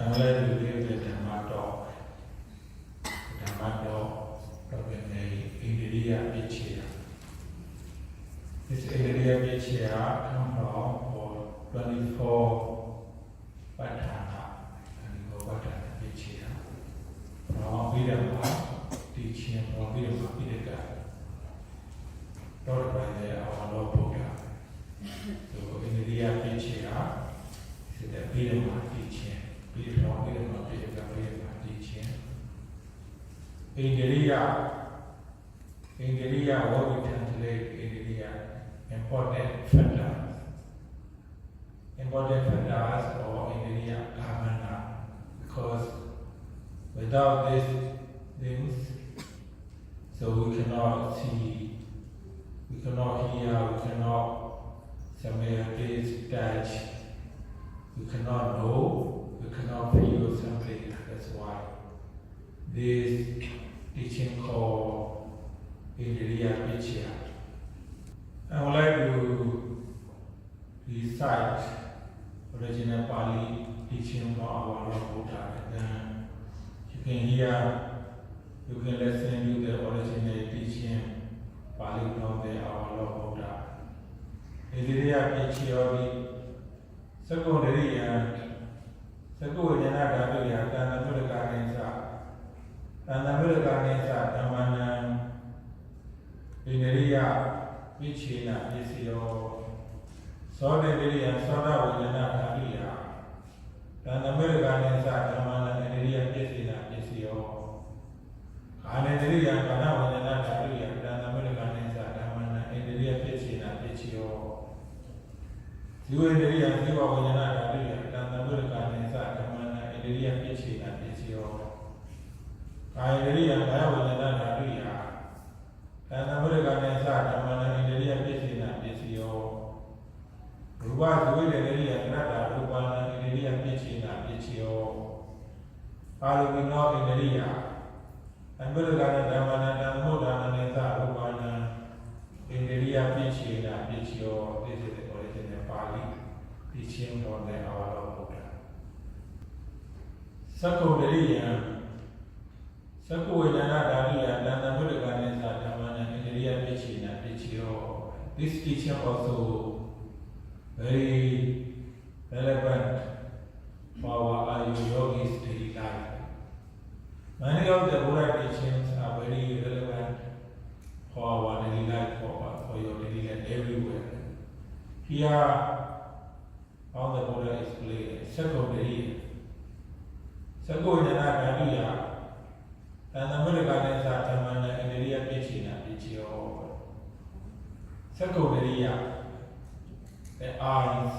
I'm glad you gave the Dhamma of India Vichya. This India Vichya comes from 24 Patana, and go Patana Vichya. From Vidama, teaching from Vidama Vidaka, taught by our Lord Buddha. So India Vichya is the Vidama teaching. Vidama Vidaka teaching. India, what we translate India, important factors. Important factors or India Kamana. Because without these things, so we cannot see, we cannot hear, we cannot smell, taste, touch, we cannot know, we cannot feel something. That's why this teaching called India Vichya. I would like to recite original Pali teaching from our Lord Buddha. And you can hear, you can listen to the original teaching Pali from our Lord Buddha. India Vichya secondary Jana and America Dhamana India Vichina Visio Soda and Soda Vijana and America Dhamana India Visina Visio Anadia and Panavana and America Dhamana India Visina Visio You India and Siva Vijana and America Dhamana India Visina Visio I really am Navaria, and American and Sadamana in the Ria Pisina, Pisio. Ruba, the Ria Grata, Rubana in the Ria Pisina, Pisio. Alumino in the Ria, and Burgana Damana, and Modana and Rubana in the Ria Pisina, Pisio. This is the original Pali teaching from the hour of Buddha. Secondary. This teaching also very relevant for our yogis daily life. Many of the Buddha teachings are very relevant for our daily life, for your daily life everywhere. Here, all the Buddha is clear. Secondary. And American Satamana in the Ria Pichina, Pichio. Secondary, the eyes.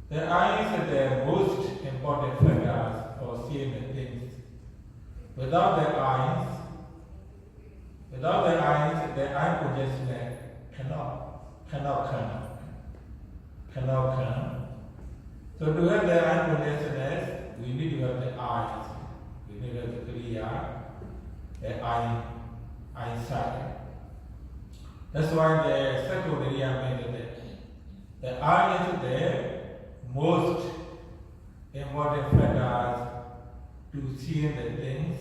The eyes are the most important factors for seeing the things. Without the eyes, the eye consciousness cannot come. So to have the eye consciousness, we need to have the eyes. We need to clear the eyesight. That's why the secondary means the eye is the most important factor to see the things.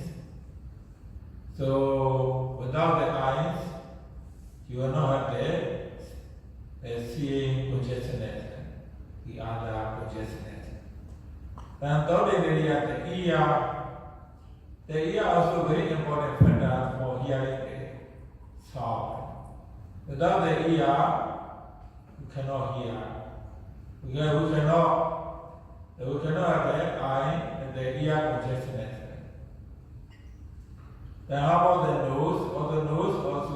So without the eyes, you will not have the seeing consciousness, the other consciousness. And the ear also very important factor for hearing the sound. Without the ear, you cannot hear. Because we cannot have the eye and the ear consciousness. Then how about the nose? Or the nose also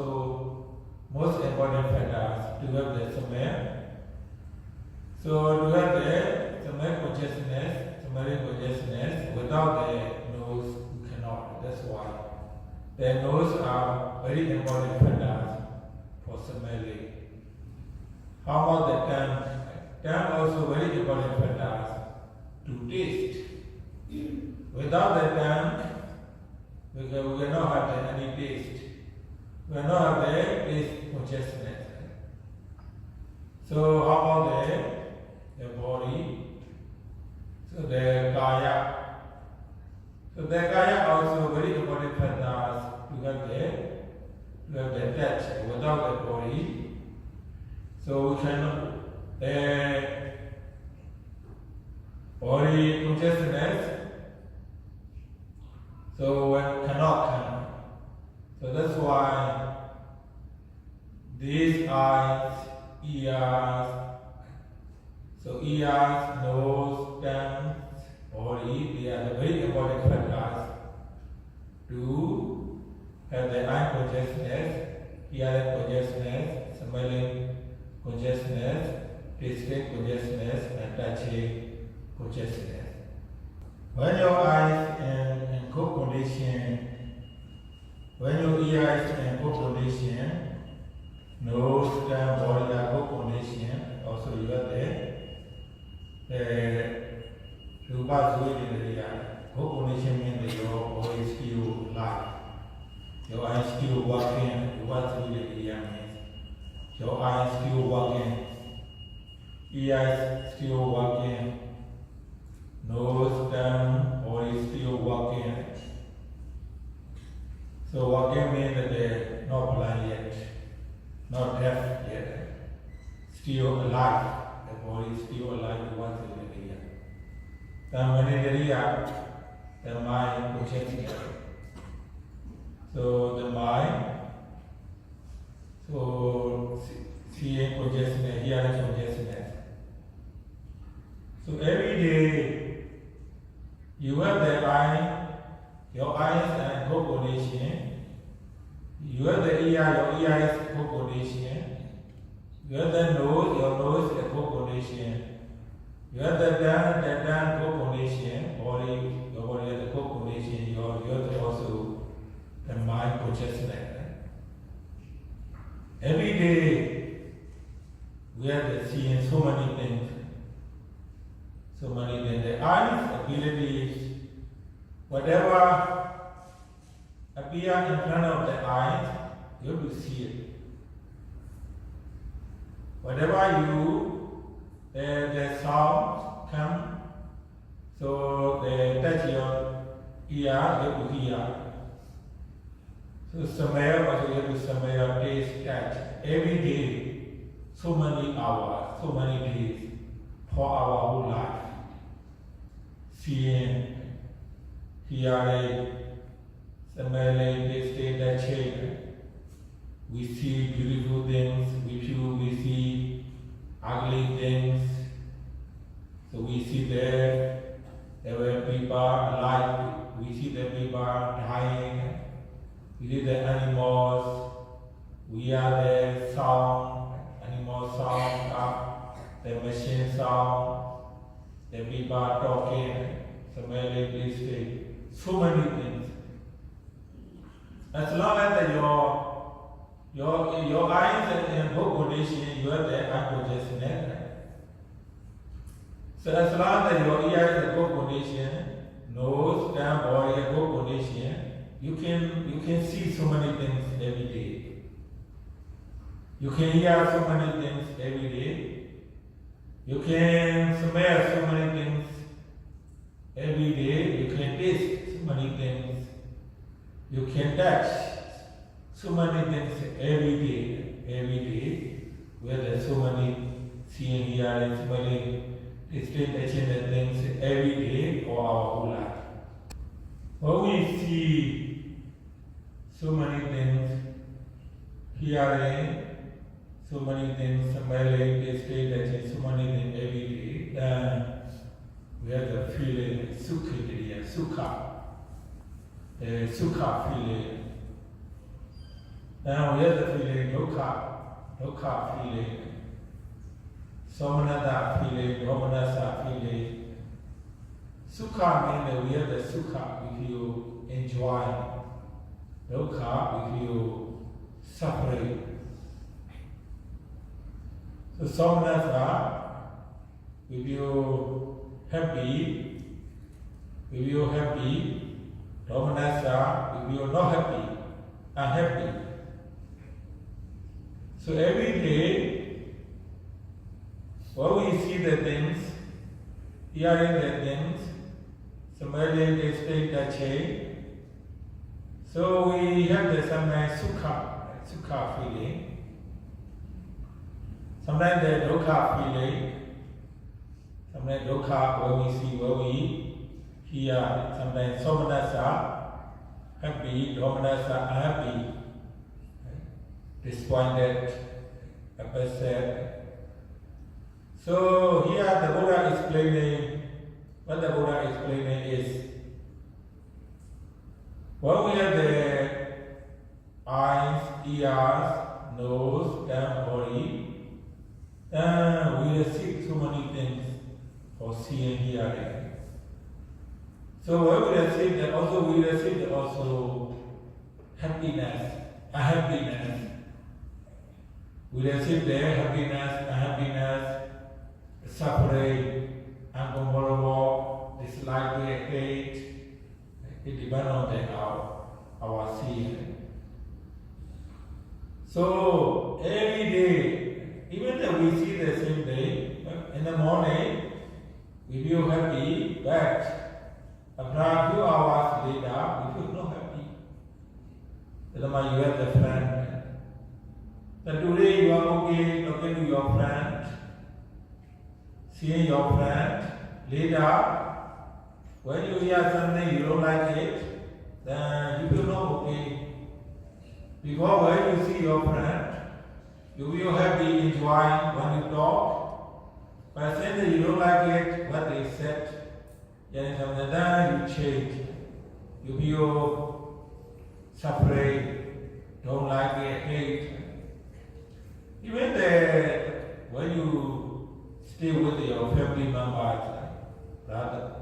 most important factors to have the smell. So to have the smell consciousness, without the nose, you cannot. That's why the nose are very important factors for smelling. How about the tongue? Tongue also very important factors to taste. Without the tongue, we cannot have any taste. We cannot have the taste consciousness. So how about the body? So the kaya the kaya also very important factors to have the touch without the body. So we can body consciousness. So one cannot come. So that's why these eyes, ears, so ears, nose, tongue, body, they are the very important factors to have the eye consciousness, hearing consciousness, smelling consciousness, tasting consciousness, and touching consciousness. When your eyes in good condition, when your ears in good condition, nose, tongue, body are good condition, also you have the Rupa Zuri, good condition means that your body is still alive. Your eyes still working, Rupa Zuri means your eyes still working, ears still working, nose, tongue, body still working. So working means that they're not blind yet, not deaf yet, still alive. The body is still alive. The mind consciousness. So the mind, so seeing consciousness, hearing consciousness. So every day you have the eye, your eyes are in good condition. You have the ear, your ear is in good condition. You have the nose, your nose is in good condition. You have the tongue, good condition. Body, your body has a good condition. You have also the mind consciousness. Every day we are seeing so many things. So many things. The eyes, abilities, whatever appear in front of the eyes, you have to see it. Whatever the sound come, so they touch your ear, you have to hear. So smell, also you have to smell, taste, touch. Every day, so many hours, so many days, for our whole life. Seeing, hearing, smelling, tasting, touching. We see beautiful things, we see ugly things. So we see there were people alive, we see the people dying, we see the animals, we are the sound, animal sound up, the machine sound, the people talking, smelling, tasting, so many things. As long as your eyes are in good condition, you have the eye consciousness. So as long as your ears are in good condition, nose, tongue, body are good condition, you can see so many things every day. You can hear so many things every day. You can smell so many things every day. You can taste so many things. You can touch so many things every day, where there's so many seeing, hearing, smelling, tasting, touching the things every day for our whole life. When we see so many things, hearing, so many things, smelling, tasting, touching, so many things every day, then we have the feeling, sukha feeling. Now we have the feeling, dukkha feeling, somanata feeling, domanasa feeling. Sukha means that we have the sukha, we feel enjoying. Dukkha, we feel suffering. So somanasa, we feel happy. Domanasa, we feel not happy, unhappy. So every day, when we see the things, hearing the things, smelling, tasting, touching. So we have the sometimes sukha feeling. Sometimes the dukkha feeling. Sometimes dukkha where we see, where we hear. Sometimes somanasa, happy, domanasa, unhappy, disappointed, upset. So here the Buddha explaining, what the Buddha explaining is, when we have the eyes, ears, nose, and body, we receive so many things for seeing, hearing. So when we receive that, we receive also happiness, unhappiness. We receive the happiness, unhappiness, suffering, uncomfortable, dislike, hate. It depends on our seeing. So every day, even though we see the same day, in the morning we feel happy, but after a few hours later we feel not happy. That's why you have the friend. Then today you are okay talking to your friend, seeing your friend. Later, when you hear something you don't like it, then you feel not okay. Because when you see your friend, you feel happy, enjoying when you talk. But since you don't like it, what they said, then sometimes you change. You feel suffering, don't like it, hate. Even when you stay with your family members, brother,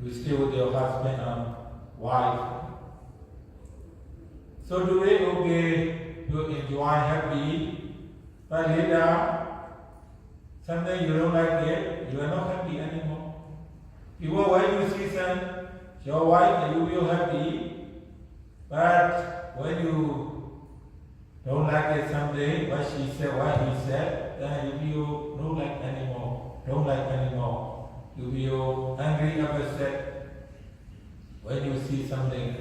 you stay with your husband and wife. So today, okay, you enjoy happy, but later, someday you don't like it, you are not happy anymore. Because when you see your wife, you feel happy, but when you don't like it someday, what she said, what he said, then you feel don't like anymore. You feel angry, upset when you see something.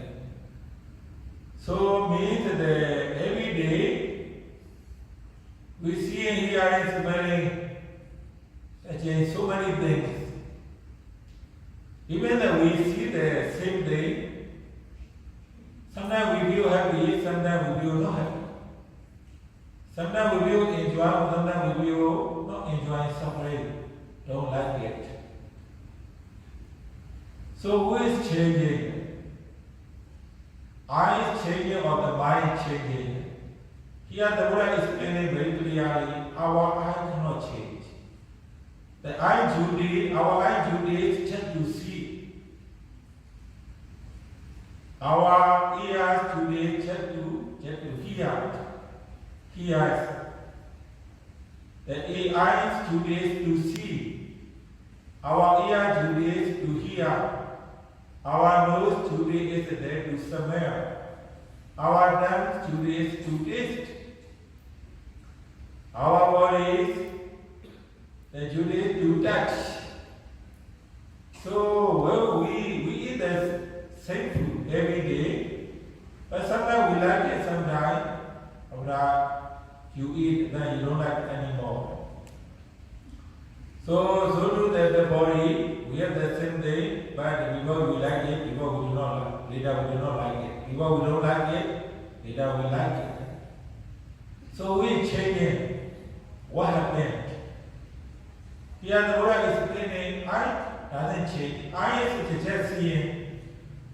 So means that every day we see and hear and smelling so many things. Even though we see the same day, sometimes we feel happy, sometimes we feel not happy. Sometimes we feel enjoy, sometimes we feel not enjoying, suffering, don't like it. So who is changing? I is changing or the mind changing? Here the Buddha is explaining very clearly, our eye cannot change. The eye duty, our eye duty is just to see. Our ears duty is just to hear. The eyes duty is to see. Our ear duty is to hear. Our nose today is there to smell. Our tongue today is to taste. Our bodies, the today is to touch. So we eat the same food every day, but sometimes we like it, sometimes you eat, then you don't like it anymore. So do the body. We have the same day, but because we like it, because we do not like it. Later we do not like it. Because we don't like it, later we like it. So we change it. What happened? Here the Buddha is explaining, eye doesn't change. Eye is just seeing.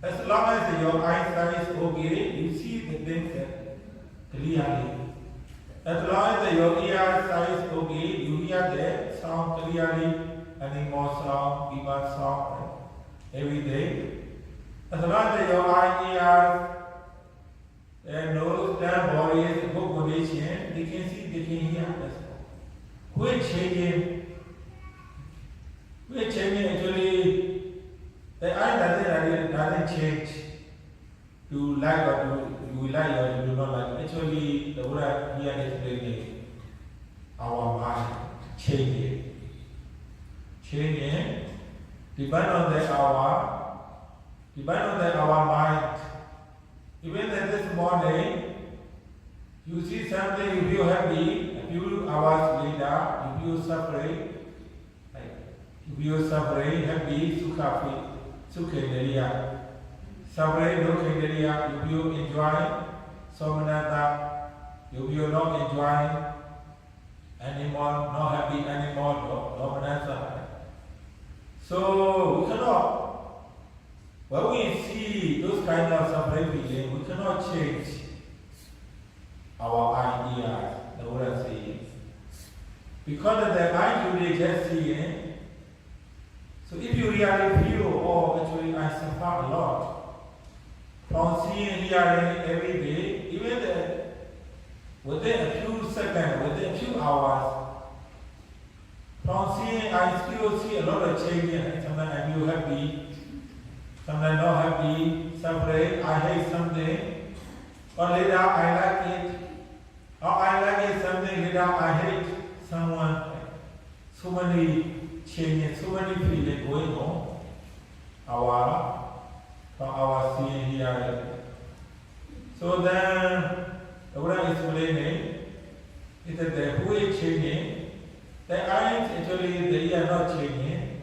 As long as your eyesight is okay, you see the things clearly. As long as your ear size is okay, you hear the sound clearly. Animal song, people song, every day. As long as your eye, ears, nose, and body is in good condition, they can see, they can hear. We're changing actually. The eye doesn't change to like or you like or you do not like. Actually, the Buddha here is explaining our mind changing. Depend on the our Depend on our mind. Even this morning, you see something, you feel happy, a few hours later, you feel suffering. You feel suffering, happy, sukha, suffering, no you feel enjoy, somanata, you feel not enjoying anymore, not happy anymore, no manasa. So we cannot, when we see those kind of suffering feeling, we cannot change our ideas, the Buddha says. Because the mind today just seeing. So if you really feel, oh, actually I suffer a lot from seeing, hearing every day, even within a few seconds, within a few hours, from seeing, I still see a lot of changes. Sometimes I feel happy, sometimes not happy, suffering, I hate something, or later I like it, or I like it something, later I hate someone. So many changes, so many feelings going on from our seeing, hearing. So then, the Buddha is explaining, is that the who is changing, the eyes actually they are not changing.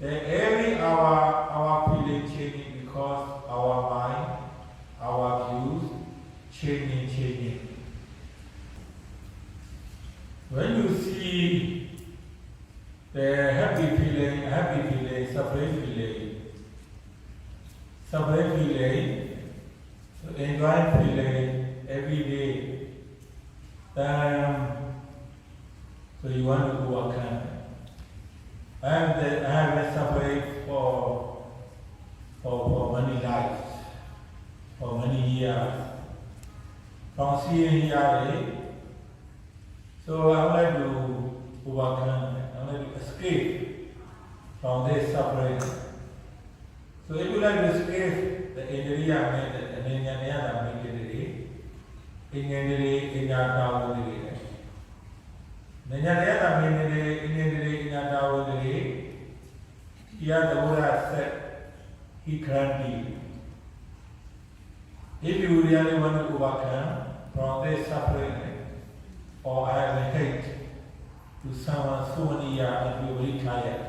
Every hour our feeling changing because our mind, our views changing. When you see the happy feeling, suffering feeling, so enjoying feeling every day, then so you want to overcome. I have been suffering for many lives, for many years, from seeing hearing. So I would like to overcome, I would like to escape from this suffering. So if you like to escape the injury I made, the injury, here the Buddha said, he can't be. If you really want to overcome from this suffering, or I have a hate to someone so many years and be very tired,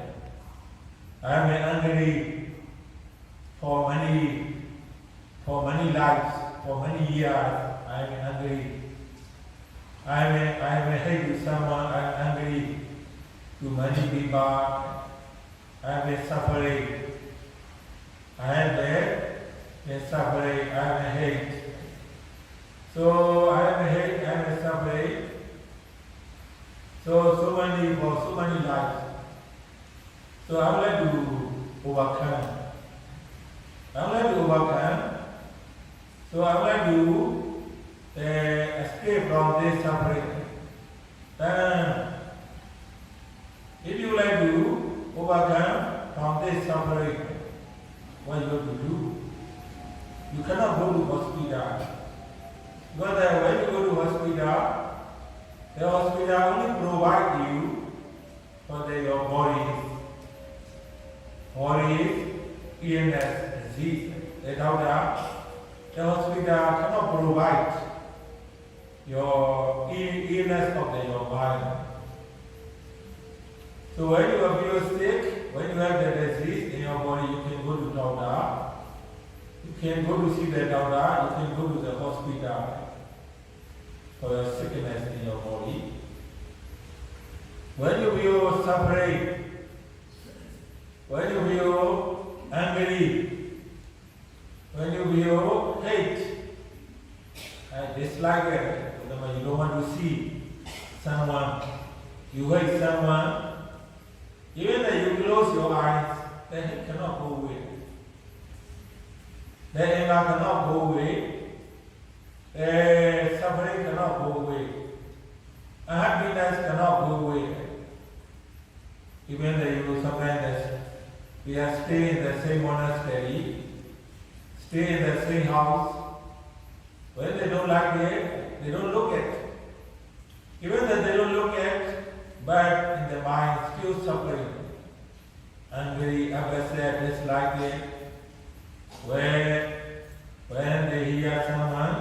I am angry for many lives, for many years, I am angry. I am a hate to someone, I am angry to many people, I am suffering. I am suffering, I am hate. So I am hate, I am suffering. So many lives. So I would like to overcome. So I would like to escape from this suffering. If you like to overcome from this suffering, what you have to do? You cannot go to hospital. Because when you go to hospital, the hospital only provide you for your body's illness, disease. The hospital cannot provide your illness of your mind. So when you feel sick, when you have the disease in your body, you can go to doctor. You can go to see the doctor. You can go to the hospital for your sickness in your body. When you feel suffering, when you feel angry, when you feel hate, dislike it, you don't want to see someone, you hate someone, even if you close your eyes, the hate cannot go away. The anger cannot go away. The suffering cannot go away. Unhappiness cannot go away. Even though you sometimes we are staying in the same monastery, stay in the same house, when they don't like it, they don't look at. Even though they don't look at, but in the mind still suffering. Angry, upset, dislike it, when they hear someone,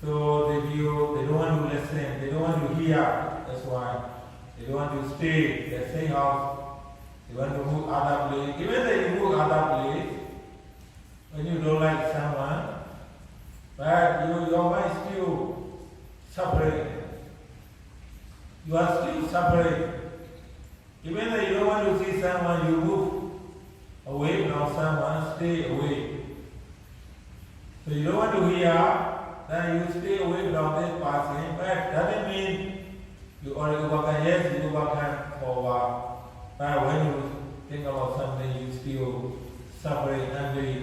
so they don't want to listen, they don't want to hear. That's why they don't want to stay the same house. They want to move other place. Even if you move other place, when you don't like someone, but your mind still suffering. You are still suffering. Even if you don't want to see someone, you move away from someone, stay away. So you don't want to hear, then you stay away from this person, but doesn't mean you already overcome. Yes, you overcome for a while, but when you think about something, you still suffering, angry.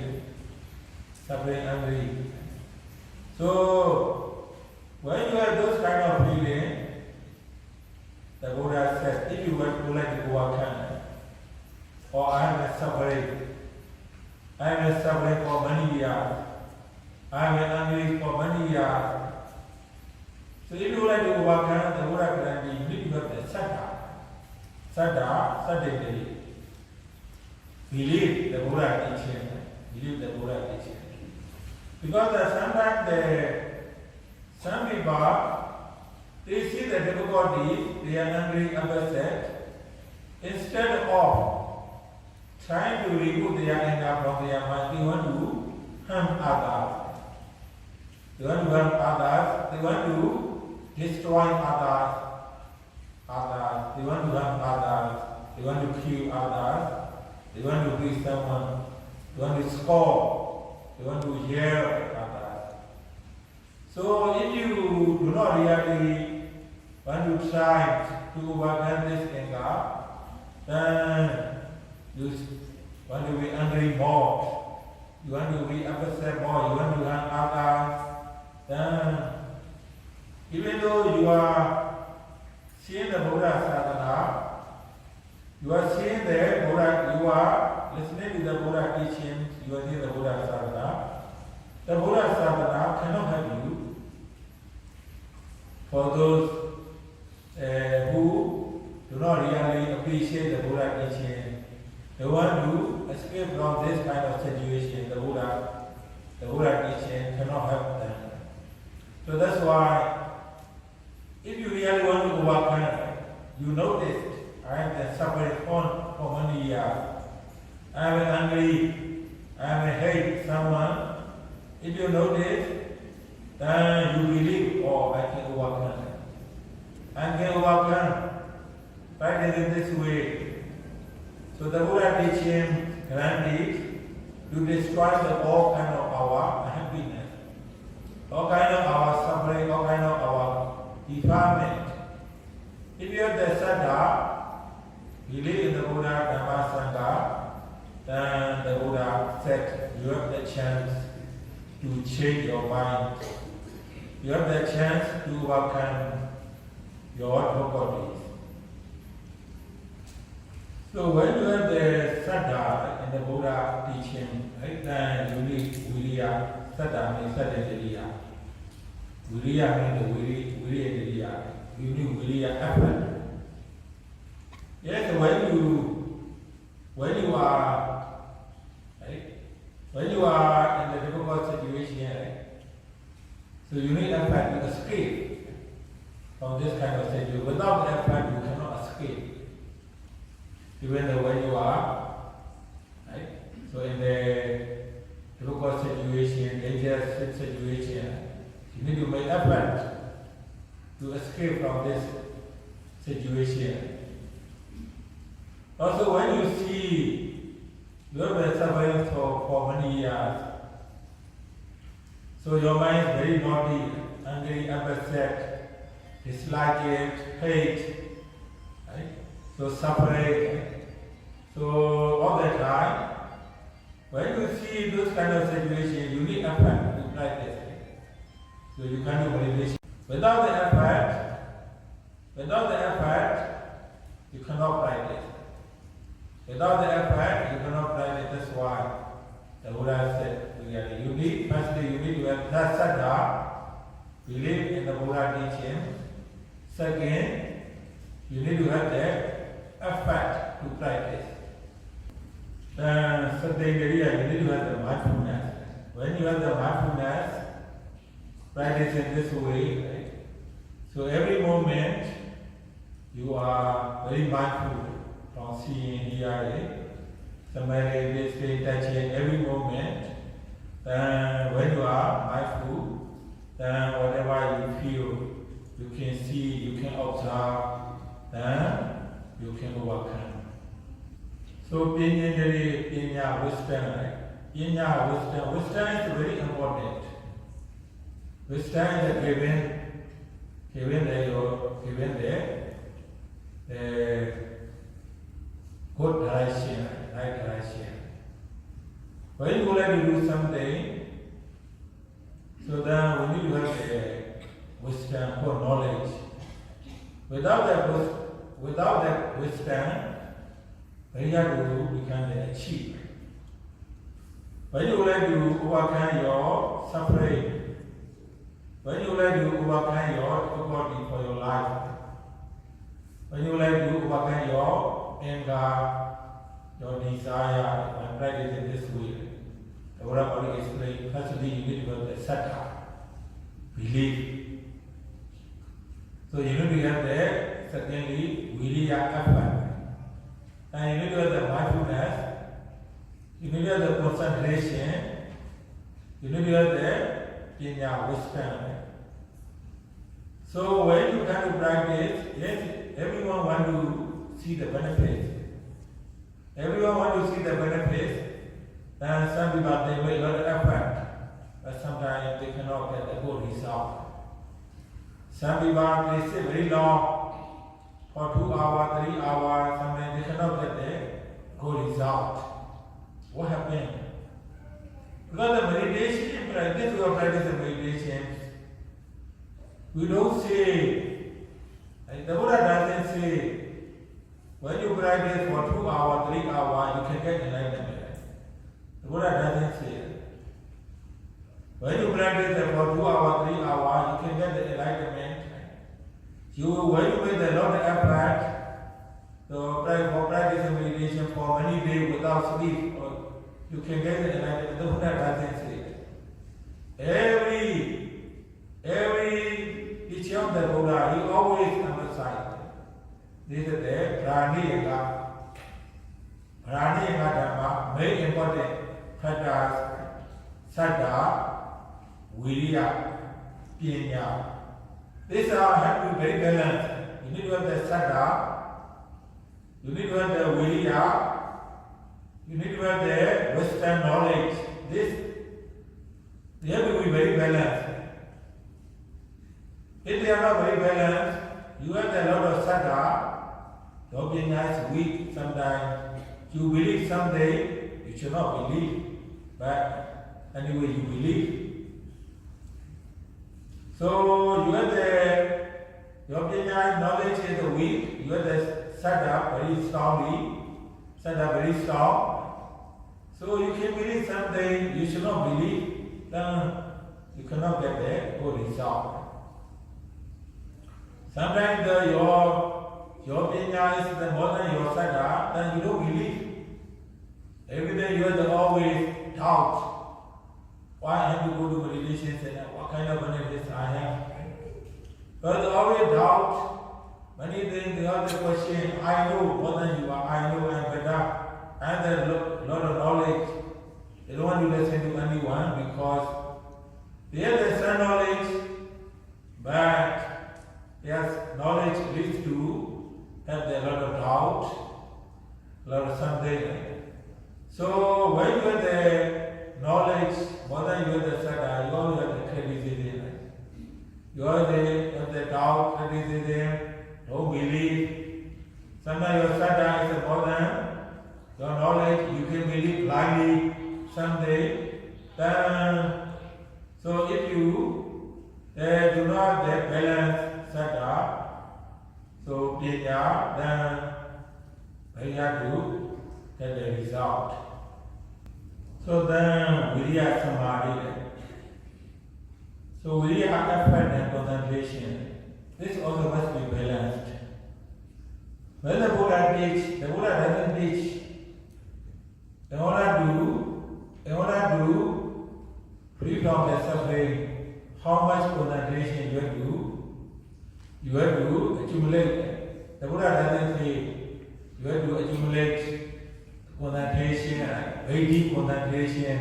So when you have those kind of feeling, the Buddha says, if you want to let it overcome, or I am suffering for many years, I am angry for many years. So if you like to overcome, the Buddha can be, you need to have the saddha, believe the Buddha teaching. Because sometimes some people, they see the difficulty, they are angry, upset. Instead of trying to remove their anger from their mind, they want to harm others. They want to destroy others. They want to harm others. They want to kill others. They want to beat someone. They want to scold. They want to yell at others. So if you do not really want to try to overcome this anger, then you want to be angry more. You want to be upset more. You want to harm others. Then, even though you are seeing the Buddha sadhana, you are seeing the Buddha, you are listening to the Buddha teaching, you are seeing the Buddha sadhana. The Buddha sadhana cannot help you. For those who do not really appreciate the Buddha teaching, they want to escape from this kind of situation. The Buddha teaching cannot help them. So that's why, if you really want to overcome, you notice I have been suffering for many years. I am angry, I am hate someone. If you notice, then you believe, oh, I can overcome. I can overcome. Practice in this way. So the Buddha teaching granted to destroy all kind of our happiness, all kind of our suffering, all kind of our defilement. If you have the saddha, believe in the Buddha, Dhamma, Sangha, then the Buddha said you have the chance to change your mind. You have the chance to overcome your difficulties. So when you have the saddha in the Buddha teaching, right, then you need viriya. Saddha means saddha. Viriya means the viriya. You need viriya effort. Yes, when you are, right, when you are in the difficult situation, right, so you need effort to escape from this kind of situation. Without effort, you cannot escape. Even though when you are, right, so in the difficult situation, dangerous situation, you need to make effort to escape from this situation. Also, when you see you have been suffering for many years, so your mind is very naughty, angry, upset, dislike it, hate, right? So suffering. So all the time, when you see those kind of situations, you need effort to practice. So you can do meditation. Without the effort, you cannot practice. Without the effort, you cannot practice. That's why the Buddha said, firstly, you need to have that saddha, believe in the Buddha teaching. Second, you need to have the effort to practice. certain area, you need to have the mindfulness. When you have the mindfulness, practice in this way, right? So every moment, you are very mindful from seeing, hearing, somebody listening, touching, every moment. Then when you are mindful, then whatever you feel, you can see, you can observe, then you can overcome. So, pinya wisdom, right? Pinya wisdom is very important. Wisdom is given the good direction, right direction. When you like to do something, so then we need to have the wisdom or knowledge. Without that wisdom, very hard to become achieve. When you like to overcome your suffering, when you like to overcome your difficulty for your life, when you like to overcome your anger, your desire, and practice in this way, the Buddha explained, firstly you need to have the sattva, belief. So you need to have the, secondly, viriya, effort. And you need to have the mindfulness, you need to have the concentration, you need to have the pinya, wisdom. So when you come to practice, yes, everyone wants to see the benefits. Everyone wants to see the benefits. And some people, they make a lot of effort, but sometimes they cannot get the good result. Some people, they sit very long, for 2 hours, 3 hours, sometimes they cannot get the good result. What happened? Because the meditation, practice, we are practicing meditation. We don't say, like the Buddha doesn't say, when you practice for 2 hours, 3 hours, you can get enlightenment. The Buddha doesn't say it. When you practice for 2 hours, 3 hours, you can get the enlightenment. When you make a lot of effort, so for practicing meditation for many days without sleep, you can get the enlightenment. The Buddha doesn't say it. Every teaching of the Buddha, he always emphasizes this is the Pranayama Dhamma, very important factors, Saddha, Viriya, Pinya. These have to be very balanced. You need to have the Saddha, you need to have the Viriya, you need to have the Western knowledge. They have to be very balanced. If they are not very balanced, you have a lot of Saddha, your Pinya is weak sometimes. You believe someday, you should not believe, but anyway you believe. So you have your Pinya knowledge is weak, you have the Saddha very strong. So you can believe someday, you should not believe, then you cannot get the good result. Sometimes your Pinya is more than your Saddha, then you don't believe. Every day you have always doubt. Why I have to go to meditation center? What kind of benefits I have? Because always doubt. Many things they have the question, I know more than you are, I know I'm better. I have a lot of knowledge. They don't want to listen to anyone because they have the same knowledge, but yes, knowledge leads to have a lot of doubt, a lot of something. So when you have the knowledge, more than you have the Saddha, you always have the criticism. You always have the doubt, criticism, don't believe. Sometimes your Saddha is more than your knowledge, you can believe blindly someday. Then, so if you do not have balance Saddha, so Pinya, then very hard to get the result. So then Viriya Samadhi. So Viriya effort and concentration. This also must be balanced. When the Buddha teach, the Buddha doesn't teach In order to free from the suffering, how much concentration you have to accumulate. The Buddha doesn't say you have to accumulate concentration, very deep concentration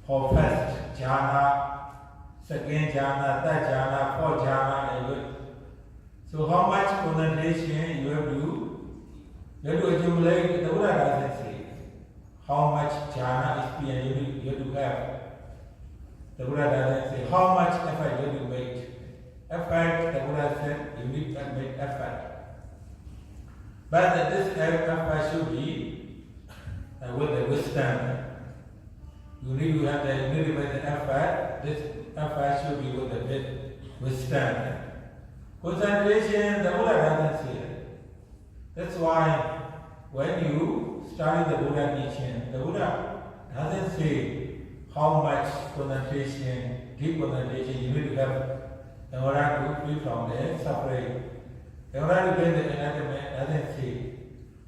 for first jhana, second jhana, third jhana, fourth jhana. So how much concentration you have to accumulate? The Buddha doesn't say how much jhana experience you have to have. The Buddha doesn't say how much effort you have to make. Effort, the Buddha said, you need to make effort. But this effort should be with the wisdom. You need to make the effort. This effort should be with the wisdom. Concentration, the Buddha doesn't say it. That's why when you study the Buddha teaching, the Buddha doesn't say how much concentration, deep concentration you need to have in order to free from the suffering. In order to gain the enlightenment, doesn't say.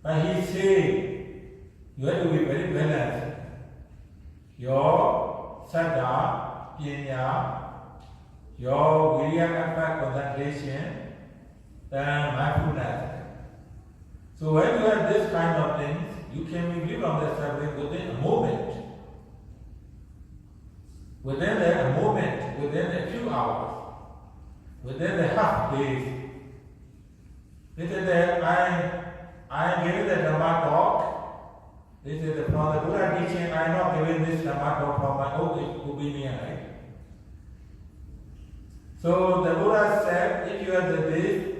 But he says you have to be very balanced. Your saddha, panya, your virya effort, concentration, and mindfulness. So when you have this kind of things, you can be free from the suffering within a moment. Within a moment, within a few hours, within the half days. This is the I am giving the Dhamma talk. This is from the Buddha teaching. I am not giving this Dhamma talk from my own opinion. Right? So the Buddha said, if you have this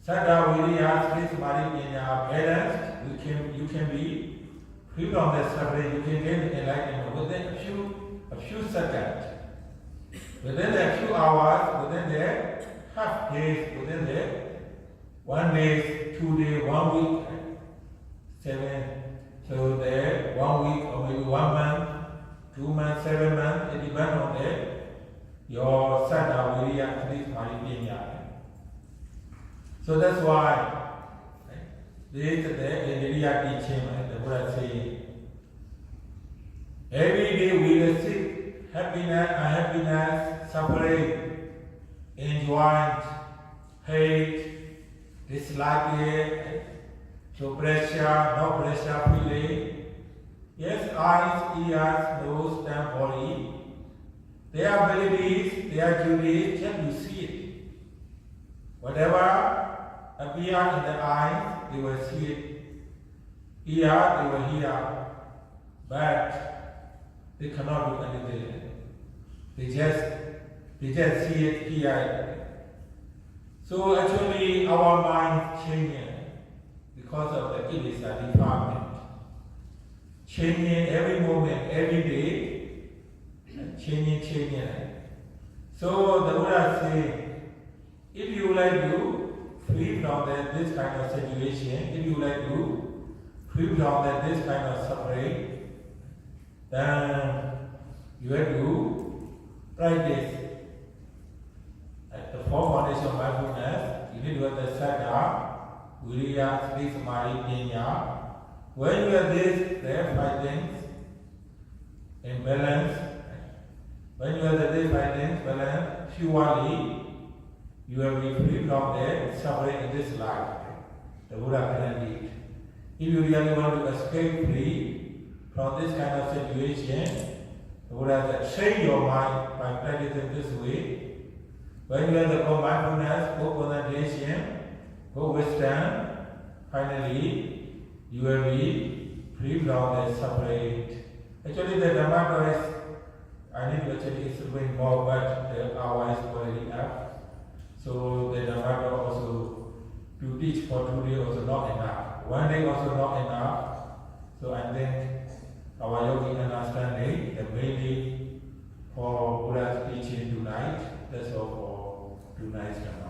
Saddha, Virya, Sri Samadhi Panya balanced, you can be free from the suffering. You can gain enlightenment within a few seconds. Within a few hours, within the half days, within the 1 day, 2 days, 1 week, 7. So the 1 week or maybe 1 month, 2 months, 7 months, it depends on your Saddha, Virya, Sri Samadhi Panya. So that's why this is the Indriya teaching, the Buddha saying, every day we receive happiness, unhappiness, suffering, enjoyment, hate, dislike, so pressure, no pressure feeling. Yes, eyes, ears, nose, and body, their abilities, their duties, just to see it. Whatever appears in the eyes, they will see it. Ear, they will hear. But they cannot do anything. They just see it, hear it. So actually our mind changing because of the kilesa defilement. Changing every moment, every day, changing. So the Buddha says, if you like to free from this kind of situation, if you like to free from this kind of suffering, then you have to practice the four foundations of mindfulness. You need to have the Saddha, Virya, Sri Samadhi, Panya. When you have this, there are 5 things in balance. When you have these 5 things balance, purely, you will be free from the suffering in this life. The Buddha guaranteed. If you really want to escape free from this kind of situation, the Buddha said, train your mind by practicing this way. When you have the go mindfulness, go concentration, go wisdom, finally, you will be free from the suffering. Actually, the Dhamma is, I need to actually explain more, but the hour is already up. So the Dhamma also, to teach for 2 days also not enough. 1 day also not enough. So I think our yogic understanding, the main thing for Buddha's teaching tonight, that's all for tonight's Dhamma.